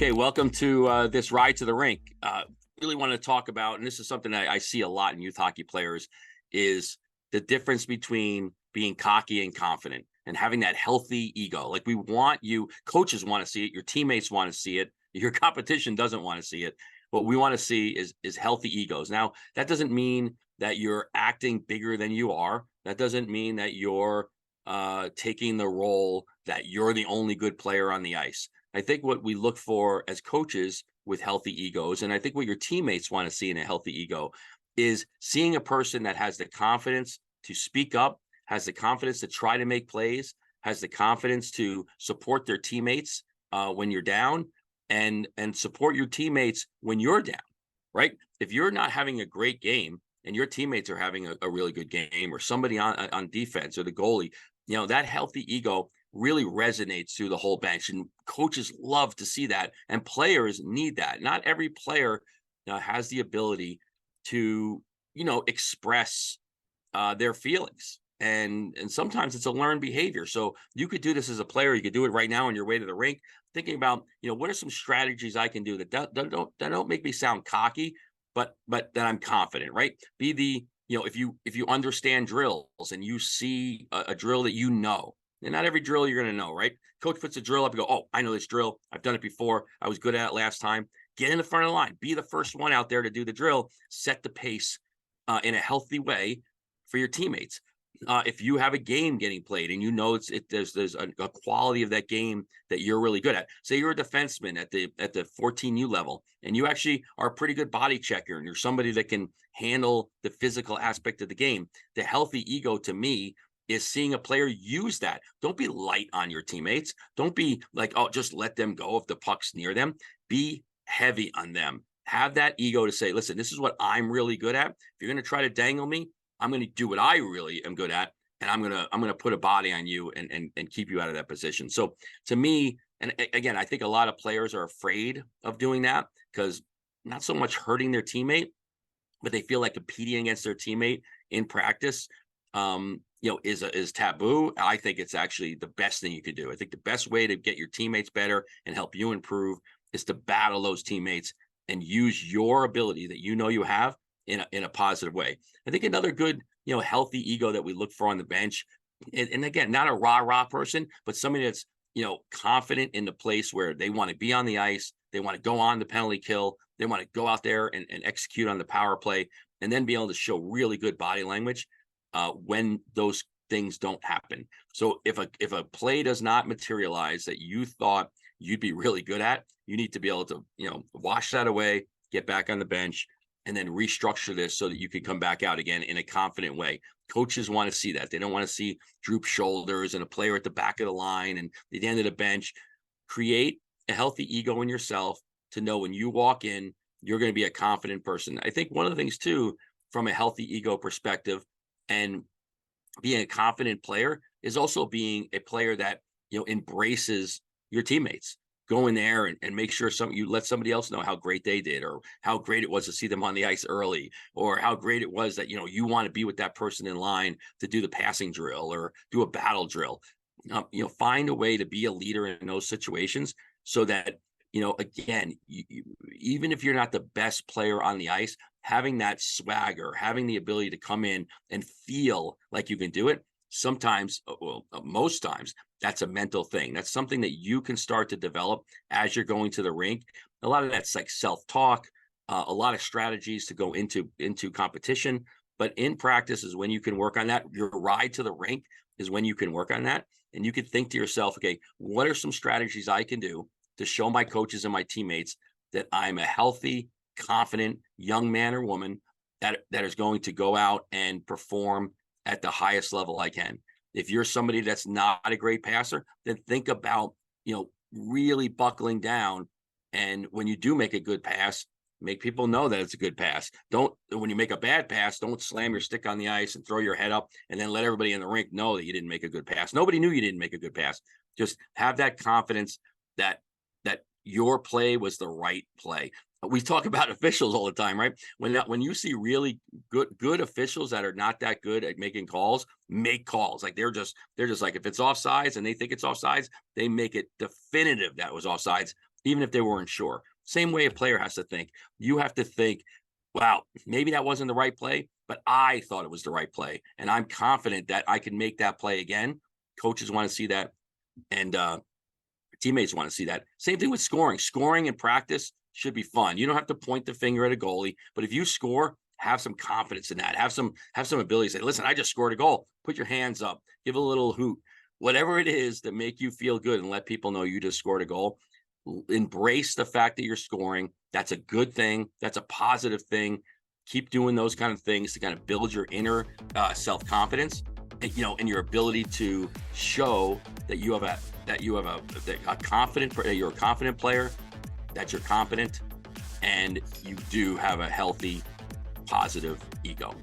Okay, welcome to this ride to the rink. Really want to talk about, and this is something that I see a lot in youth hockey players, is the difference between being cocky and confident and having that healthy ego. Like we want you, coaches want to see it, your teammates want to see it, your competition doesn't want to see it. What we want to see is healthy egos. Now, that doesn't mean that you're acting bigger than you are. That doesn't mean that you're taking the role that you're the only good player on the ice. I think what we look for as coaches with healthy egos, and I think what your teammates want to see in a healthy ego, is seeing a person that has the confidence to speak up, has the confidence to try to make plays, has the confidence to support their teammates when you're down, and support your teammates when you're down. Right? If you're not having a great game and your teammates are having a really good game, or somebody on defense or the goalie, that healthy ego really resonates through the whole bench, and coaches love to see that, and players need that. Not every player has the ability to express their feelings, and sometimes it's a learned behavior. So you could do this as a player. You could do it right now on your way to the rink, thinking about what are some strategies I can do that don't make me sound cocky, but that I'm confident. Right? Be the if you understand drills and you see a drill that and not every drill you're going to know, right? Coach puts a drill up and go, oh, I know this drill. I've done it before. I was good at it last time. Get in the front of the line. Be the first one out there to do the drill. Set the pace in a healthy way for your teammates. If you have a game getting played and there's a quality of that game that you're really good at. Say you're a defenseman at the 14U level, and you actually are a pretty good body checker, and you're somebody that can handle the physical aspect of the game. The healthy ego, to me, is seeing a player use that. Don't be light on your teammates. Don't be like, oh, just let them go if the puck's near them. Be heavy on them. Have that ego to say, listen, this is what I'm really good at. If you're going to try to dangle me, I'm going to do what I really am good at, and I'm going to put a body on you and keep you out of that position. So to me, and again, I think a lot of players are afraid of doing that, because not so much hurting their teammate, but they feel like competing against their teammate in practice is taboo. I think it's actually the best thing you could do. I think the best way to get your teammates better and help you improve is to battle those teammates and use your ability that you have in a positive way. I think another good, healthy ego that we look for on the bench, and again, not a rah-rah person, but somebody that's, confident in the place where they want to be on the ice. They want to go on the penalty kill. They want to go out there and execute on the power play, and then be able to show really good body language when those things don't happen. So if a play does not materialize that you thought you'd be really good at, you need to be able to, wash that away, get back on the bench, and then restructure this so that you can come back out again in a confident way. Coaches want to see that. They don't want to see droop shoulders and a player at the back of the line and at the end of the bench. Create a healthy ego in yourself to know when you walk in, you're going to be a confident person. I think one of the things too, from a healthy ego perspective, and being a confident player, is also being a player that embraces your teammates. Go in there and make sure you let somebody else know how great they did, or how great it was to see them on the ice early, or how great it was that you want to be with that person in line to do the passing drill or do a battle drill. Find a way to be a leader in those situations, so that again, even if you're not the best player on the ice, having that swagger, having the ability to come in and feel like you can do it, sometimes, most times, that's a mental thing. That's something that you can start to develop as you're going to the rink. A lot of that's like self-talk, a lot of strategies to go into competition. But in practice is when you can work on that. Your ride to the rink is when you can work on that. And you can think to yourself, okay, what are some strategies I can do to show my coaches and my teammates that I'm a healthy, confident young man or woman that is going to go out and perform at the highest level I can. If you're somebody that's not a great passer, then think about, really buckling down. And when you do make a good pass, make people know that it's a good pass. When you make a bad pass, don't slam your stick on the ice and throw your head up and then let everybody in the rink know that you didn't make a good pass. Nobody knew you didn't make a good pass. Just have that confidence that your play was the right play. We talk about officials all the time, right? When you see really good officials that are not that good at making calls, make calls. Like they're just like, if it's offsides and they think it's offsides, they make it definitive that was offsides, even if they weren't sure. Same way a player has to think. You have to think, wow, maybe that wasn't the right play, but I thought it was the right play. And I'm confident that I can make that play again. Coaches want to see that. And teammates want to see that. Same thing with scoring. Scoring in practice should be fun. You don't have to point the finger at a goalie, but if you score, have some confidence in that. Have some ability to say, listen, I just scored a goal. Put your hands up, give a little hoot, whatever it is that make you feel good and let people know you just scored a goal. Embrace the fact that you're scoring. That's a good thing. That's a positive thing. Keep doing those kind of things to kind of build your inner self-confidence, and, and your ability to show that you have a confident, you're a confident player, that you're competent, and you do have a healthy, positive ego.